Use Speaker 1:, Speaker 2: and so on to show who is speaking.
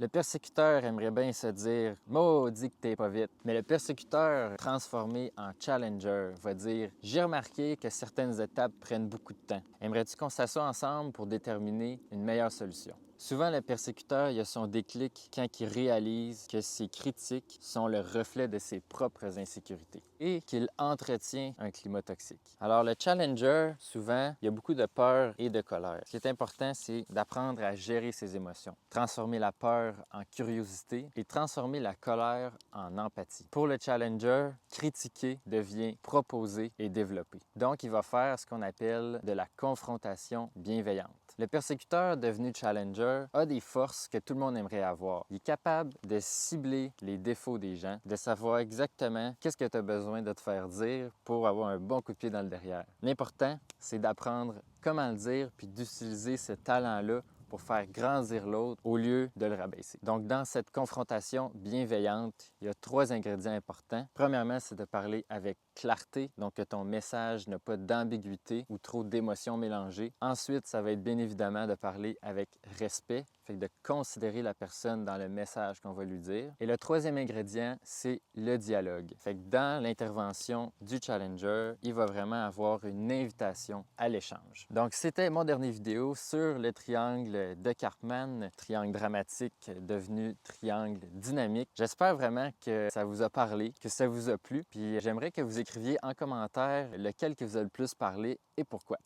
Speaker 1: Le persécuteur aimerait bien se dire « Maudit que t'es pas vite ». Mais le persécuteur transformé en challenger va dire « J'ai remarqué que certaines étapes prennent beaucoup de temps. Aimerais-tu qu'on s'assoie ensemble pour déterminer une meilleure solution? » Souvent, le persécuteur, il a son déclic quand il réalise que ses critiques sont le reflet de ses propres insécurités et qu'il entretient un climat toxique. Alors, le challenger, souvent, il y a beaucoup de peur et de colère. Ce qui est important, c'est d'apprendre à gérer ses émotions, transformer la peur en curiosité et transformer la colère en empathie. Pour le challenger, critiquer devient proposer et développer. Donc, il va faire ce qu'on appelle de la confrontation bienveillante. Le persécuteur devenu challenger a des forces que tout le monde aimerait avoir. Il est capable de cibler les défauts des gens, de savoir exactement qu'est-ce que tu as besoin de te faire dire pour avoir un bon coup de pied dans le derrière. L'important, c'est d'apprendre comment le dire puis d'utiliser ce talent-là pour faire grandir l'autre au lieu de le rabaisser. Donc, dans cette confrontation bienveillante, il y a 3 ingrédients importants. Premièrement, c'est de parler avec clarté, donc que ton message n'a pas d'ambiguïté ou trop d'émotions mélangées. Ensuite, ça va être bien évidemment de parler avec respect, fait que de considérer la personne dans le message qu'on va lui dire. Et le 3e ingrédient, c'est le dialogue. Fait que dans l'intervention du challenger, il va vraiment avoir une invitation à l'échange. Donc, c'était mon dernier vidéo sur le triangle de Karpman, triangle dramatique devenu triangle dynamique. J'espère vraiment que ça vous a parlé, que ça vous a plu, puis j'aimerais que vous écriviez en commentaire lequel que vous a le plus parlé et pourquoi.